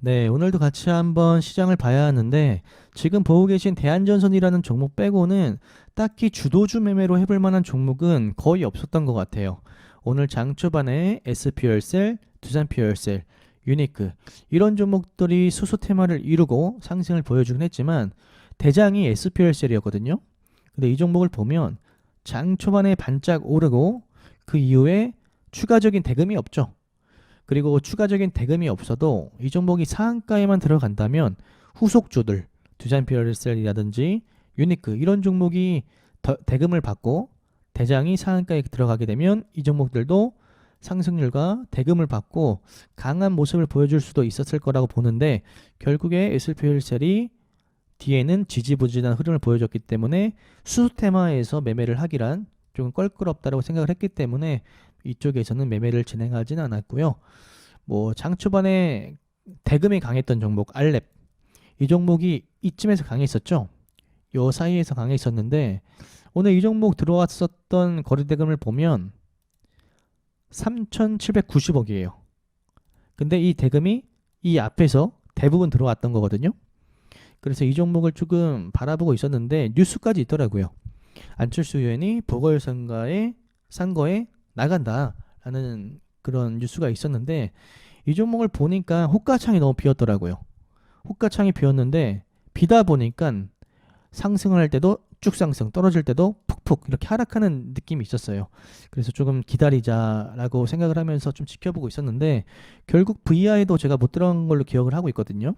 네, 오늘도 같이 한번 시장을 봐야 하는데 지금 보고 계신 대한전선이라는 종목 빼고는 딱히 주도주 매매로 해볼 만한 종목은 거의 없었던 것 같아요. 오늘 장 초반에 SP열셀, 두산피열셀, 유니크 이런 종목들이 수소 테마를 이루고 상승을 보여주긴 했지만 대장이 SP열셀이었거든요. 근데 이 종목을 보면 장 초반에 반짝 오르고 그 이후에 추가적인 대금이 없죠. 그리고 추가적인 대금이 없어도 이 종목이 상한가에만 들어간다면 후속주들 두산피어셀이라든지 유니크 이런 종목이 대금을 받고 대장이 상한가에 들어가게 되면 이 종목들도 상승률과 대금을 받고 강한 모습을 보여줄 수도 있었을 거라고 보는데 결국에 SPL셀이 뒤에는 지지부진한 흐름을 보여줬기 때문에 수소 테마에서 매매를 하기란 좀 껄끄럽다고 생각을 했기 때문에 이쪽에서는 매매를 진행하지는 않았고요. 뭐 장 초반에 대금이 강했던 종목 알렙 이 종목이 이쯤에서 강했었죠. 요 사이에서 강했었는데 오늘 이 종목 들어왔었던 거래 대금을 보면 3,790억이에요. 근데 이 대금이 이 앞에서 대부분 들어왔던 거거든요. 그래서 이 종목을 조금 바라보고 있었는데 뉴스까지 있더라고요. 안철수 의원이 보궐선거에 선거에 나간다라는 그런 뉴스가 있었는데 이 종목을 보니까 호가창이 너무 비었더라고요. 호가창이 비었는데 비다 보니까 상승을 할 때도 쭉 상승, 떨어질 때도 푹푹 이렇게 하락하는 느낌이 있었어요. 그래서 조금 기다리자라고 생각을 하면서 좀 지켜보고 있었는데 결국 VI도 제가 못 들어간 걸로 기억을 하고 있거든요.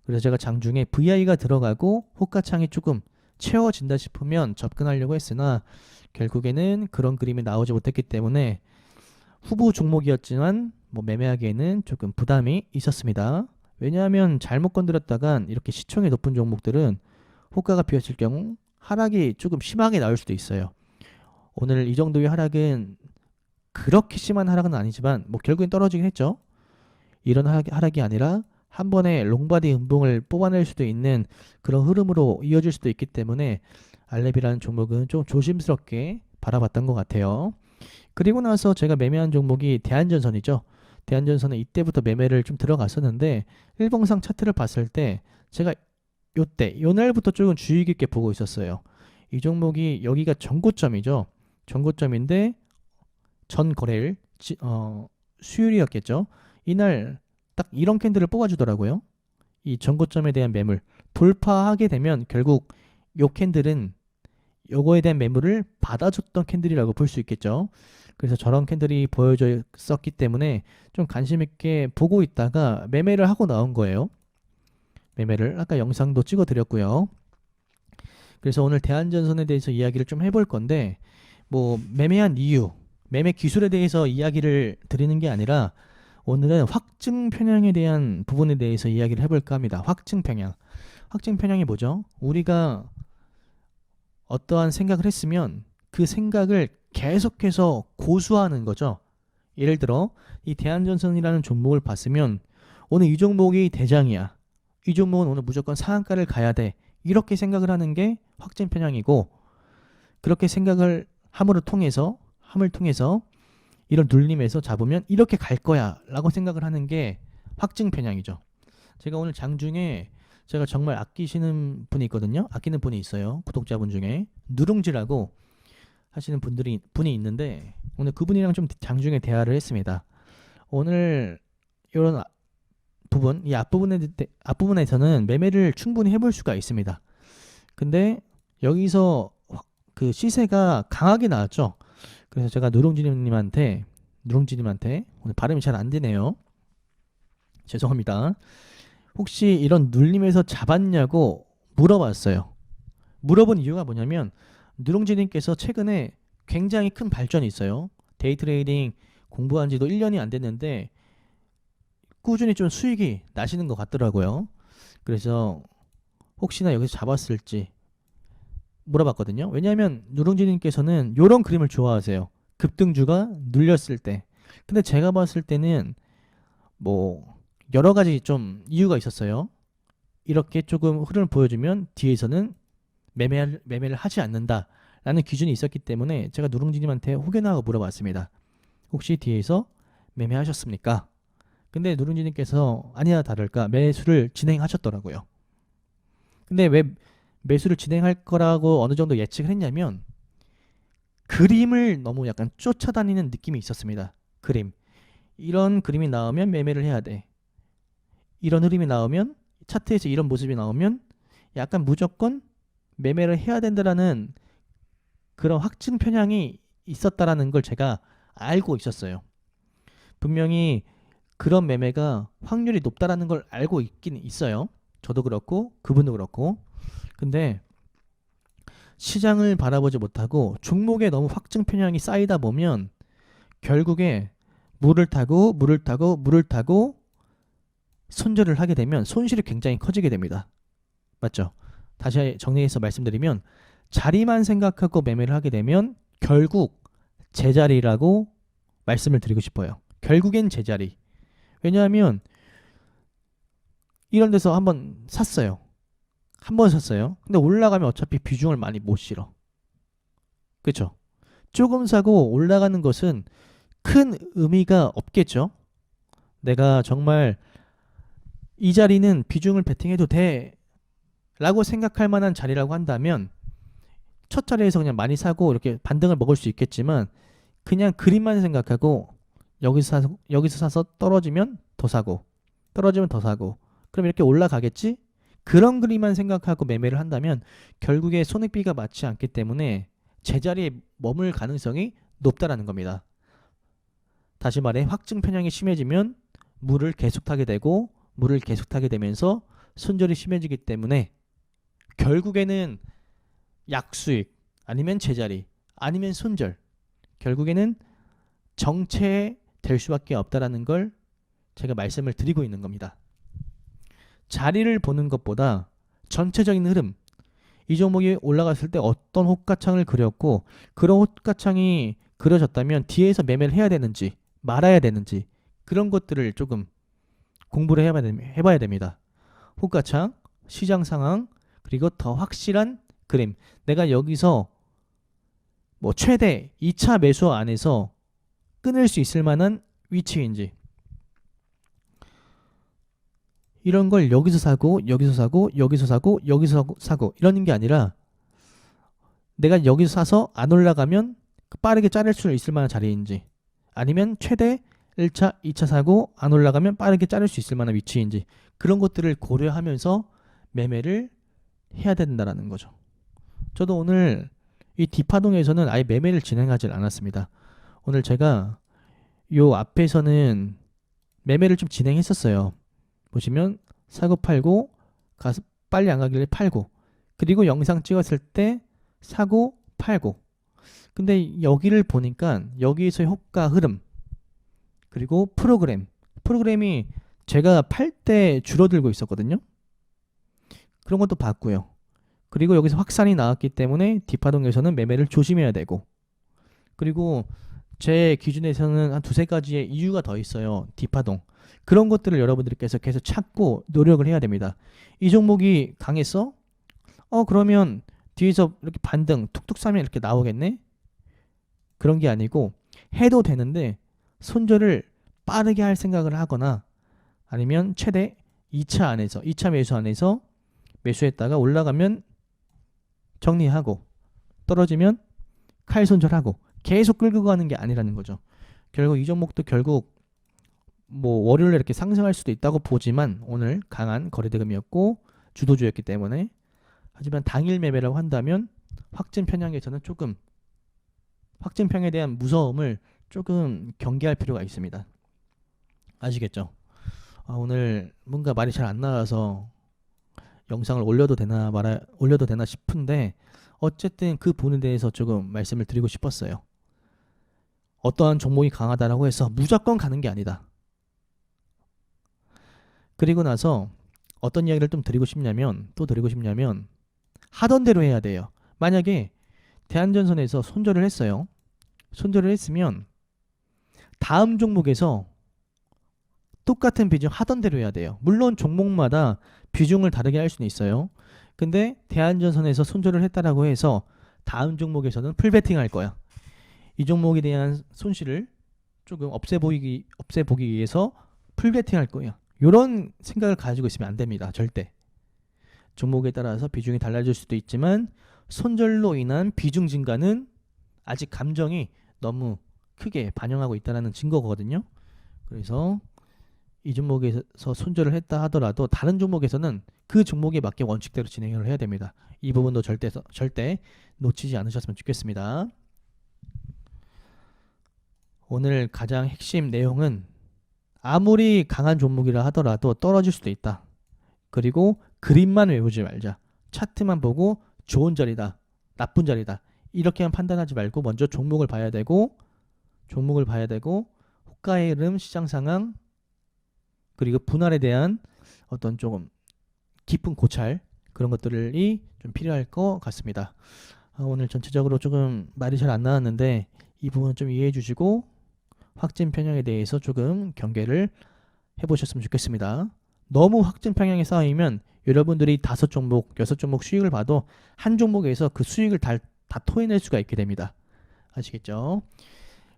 그래서 제가 장중에 VI가 들어가고 호가창이 조금 채워진다 싶으면 접근하려고 했으나 결국에는 그런 그림이 나오지 못했기 때문에 후보 종목이었지만 뭐 매매하기에는 조금 부담이 있었습니다. 왜냐하면 잘못 건드렸다간 이렇게 시총이 높은 종목들은 호가가 비었을 경우 하락이 조금 심하게 나올 수도 있어요. 오늘 이 정도의 하락은 그렇게 심한 하락은 아니지만 뭐 결국엔 떨어지긴 했죠. 이런 하락이 아니라 한 번에 롱바디 음봉을 뽑아낼 수도 있는 그런 흐름으로 이어질 수도 있기 때문에 알렙이라는 종목은 좀 조심스럽게 바라봤던 것 같아요. 그리고 나서 제가 매매한 종목이 대한전선이죠. 대한전선은 이때부터 매매를 좀 들어갔었는데 일봉상 차트를 봤을 때 제가 요때 요날부터 조금 주의 깊게 보고 있었어요. 이 종목이 여기가 전고점이죠. 전고점인데 전 거래일 수요일이었겠죠. 이날 딱 이런 캔들을 뽑아주더라고요. 이 전고점에 대한 매물 돌파하게 되면 결국 요 캔들은 요거에 대한 매물을 받아줬던 캔들이라고 볼 수 있겠죠. 그래서 저런 캔들이 보여져 있었기 때문에 좀 관심 있게 보고 있다가 매매를 하고 나온 거예요. 매매를 아까 영상도 찍어 드렸고요. 그래서 오늘 대한전선에 대해서 이야기를 좀 해볼 건데 뭐 매매한 이유, 매매 기술에 대해서 이야기를 드리는 게 아니라 오늘은 확증 편향에 대한 부분에 대해서 이야기를 해볼까 합니다. 확증 편향. 확증 편향이 뭐죠? 우리가 어떠한 생각을 했으면 그 생각을 계속해서 고수하는 거죠. 예를 들어 이 대한전선이라는 종목을 봤으면 오늘 이 종목이 대장이야. 이 종목은 오늘 무조건 상한가를 가야 돼. 이렇게 생각을 하는 게 확증 편향이고 그렇게 생각을 함을 통해서 이런 눌림에서 잡으면 이렇게 갈 거야 라고 생각을 하는 게 확증 편향이죠. 제가 오늘 장중에 제가 정말 아끼시는 분이 있거든요. 아끼는 분이 있어요. 구독자분 중에 누룽지라고 하시는 분이 있는데 오늘 그분이랑 좀 장중에 대화를 했습니다. 오늘 이런 부분, 이 앞부분에서는 매매를 충분히 해볼 수가 있습니다. 근데 여기서 그 시세가 강하게 나왔죠. 그래서 제가 누룽지님한테 오늘 발음이 잘 안 되네요. 죄송합니다. 혹시 이런 눌림에서 잡았냐고 물어봤어요. 물어본 이유가 뭐냐면 누룽지님께서 최근에 굉장히 큰 발전이 있어요. 데이트레이딩 공부한 지도 1년이 안 됐는데 꾸준히 좀 수익이 나시는 것 같더라고요. 그래서 혹시나 여기서 잡았을지 물어봤거든요. 왜냐하면 누룽지님께서는 이런 그림을 좋아하세요. 급등주가 눌렸을 때. 근데 제가 봤을 때는 뭐 여러 가지 좀 이유가 있었어요. 이렇게 조금 흐름을 보여주면 뒤에서는 매매를 하지 않는다라는 기준이 있었기 때문에 제가 누룽지님한테 혹여나 하고 물어봤습니다. 혹시 뒤에서 매매하셨습니까? 근데 누룽지님께서 아니나 다를까 매수를 진행하셨더라고요. 근데 왜 매수를 진행할 거라고 어느 정도 예측을 했냐면 그림을 너무 약간 쫓아다니는 느낌이 있었습니다. 그림. 이런 그림이 나오면 매매를 해야 돼. 이런 흐름이 나오면 차트에서 이런 모습이 나오면 약간 무조건 매매를 해야 된다라는 그런 확증 편향이 있었다라는 걸 제가 알고 있었어요. 분명히 그런 매매가 확률이 높다라는 걸 알고 있긴 있어요. 저도 그렇고 그분도 그렇고. 근데 시장을 바라보지 못하고 종목에 너무 확증 편향이 쌓이다 보면 결국에 물을 타고 물을 타고 물을 타고 손절을 하게 되면 손실이 굉장히 커지게 됩니다. 맞죠? 다시 정리해서 말씀드리면 자리만 생각하고 매매를 하게 되면 결국 제자리라고 말씀을 드리고 싶어요. 결국엔 제자리. 왜냐하면 이런 데서 한번 샀어요. 한 번 샀어요. 근데 올라가면 어차피 비중을 많이 못 실어. 그렇죠? 조금 사고 올라가는 것은 큰 의미가 없겠죠. 내가 정말 이 자리는 비중을 베팅해도 돼 라고 생각할 만한 자리라고 한다면 첫 자리에서 그냥 많이 사고 이렇게 반등을 먹을 수 있겠지만 그냥 그림만 생각하고 여기서 사서 떨어지면 더 사고 떨어지면 더 사고 그럼 이렇게 올라가겠지? 그런 그림만 생각하고 매매를 한다면 결국에 손익비가 맞지 않기 때문에 제자리에 머물 가능성이 높다라는 겁니다. 다시 말해 확증 편향이 심해지면 물을 계속 타게 되고 물을 계속 타게 되면서 손절이 심해지기 때문에 결국에는 약수익 아니면 제자리 아니면 손절 결국에는 정체될 수밖에 없다라는 걸 제가 말씀을 드리고 있는 겁니다. 자리를 보는 것보다 전체적인 흐름 이 종목이 올라갔을 때 어떤 호가창을 그렸고 그런 호가창이 그려졌다면 뒤에서 매매를 해야 되는지 말아야 되는지 그런 것들을 조금 공부를 해봐야 됩니다. 호가창, 시장 상황 그리고 더 확실한 그림 내가 여기서 뭐 최대 2차 매수 안에서 끊을 수 있을 만한 위치인지 이런 걸 여기서 사고 여기서 사고 여기서 사고 여기서 사고 이러는 게 아니라 내가 여기서 사서 안 올라가면 빠르게 자를 수 있을 만한 자리인지 아니면 최대 1차, 2차 사고 안 올라가면 빠르게 자를 수 있을 만한 위치인지 그런 것들을 고려하면서 매매를 해야 된다는 거죠. 저도 오늘 이 디파동에서는 아예 매매를 진행하지 않았습니다. 오늘 제가 요 앞에서는 매매를 좀 진행했었어요. 보시면 사고 팔고 가서 빨리 안 가길래 팔고 그리고 영상 찍었을 때 사고 팔고 근데 여기를 보니까 여기에서의 호가 흐름 그리고 프로그램이 제가 팔 때 줄어들고 있었거든요. 그런 것도 봤고요. 그리고 여기서 확산이 나왔기 때문에 디파동에서는 매매를 조심해야 되고 그리고 제 기준에서는 한 두세 가지의 이유가 더 있어요. 디파동. 그런 것들을 여러분들께서 계속 찾고 노력을 해야 됩니다. 이 종목이 강했어? 그러면 뒤에서 이렇게 반등 툭툭 싸면 이렇게 나오겠네? 그런 게 아니고 해도 되는데 손절을 빠르게 할 생각을 하거나 아니면 최대 2차 매수 안에서 매수했다가 올라가면 정리하고 떨어지면 칼 손절하고 계속 끌고 가는 게 아니라는 거죠. 결국 이 종목도 결국 뭐 월요일에 이렇게 상승할 수도 있다고 보지만 오늘 강한 거래대금이었고 주도주였기 때문에 하지만 당일 매매라고 한다면 확증 편향에서는 조금 확증 편향에 대한 무서움을 조금 경계할 필요가 있습니다. 아시겠죠? 오늘 뭔가 말이 잘 안 나와서 영상을 올려도 되나 싶은데 어쨌든 그 부분에 대해서 조금 말씀을 드리고 싶었어요. 어떠한 종목이 강하다라고 해서 무조건 가는 게 아니다. 그리고 나서 어떤 이야기를 또 드리고 싶냐면 하던 대로 해야 돼요. 만약에 대한전선에서 손절을 했어요. 손절을 했으면 다음 종목에서 똑같은 비중 하던 대로 해야 돼요. 물론 종목마다 비중을 다르게 할 수는 있어요. 근데 대한전선에서 손절을 했다라고 해서 다음 종목에서는 풀베팅 할 거야. 이 종목에 대한 손실을 조금 없애보기 위해서 풀베팅 할 거예요. 이런 생각을 가지고 있으면 안 됩니다. 절대. 종목에 따라서 비중이 달라질 수도 있지만 손절로 인한 비중 증가는 아직 감정이 너무 크게 반영하고 있다는 증거거든요. 그래서 이 종목에서 손절을 했다 하더라도 다른 종목에서는 그 종목에 맞게 원칙대로 진행을 해야 됩니다. 이 부분도 절대 놓치지 않으셨으면 좋겠습니다. 오늘 가장 핵심 내용은 아무리 강한 종목이라 하더라도 떨어질 수도 있다. 그리고 그림만 외우지 말자. 차트만 보고 좋은 자리다, 나쁜 자리다 이렇게만 판단하지 말고 먼저 종목을 봐야 되고 호가의 흐름, 시장 상황, 그리고 분할에 대한 어떤 조금 깊은 고찰, 그런 것들이 좀 필요할 것 같습니다. 오늘 전체적으로 조금 말이 잘 안 나왔는데 이 부분 좀 이해해 주시고 확진 편향에 대해서 조금 경계를 해보셨으면 좋겠습니다. 너무 확진 편향에 쌓이면 여러분들이 5종목, 6종목 수익을 봐도 한 종목에서 그 수익을 다 토해낼 수가 있게 됩니다. 아시겠죠?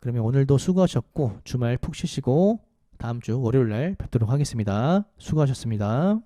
그러면 오늘도 수고하셨고 주말 푹 쉬시고 다음 주 월요일 날 뵙도록 하겠습니다. 수고하셨습니다.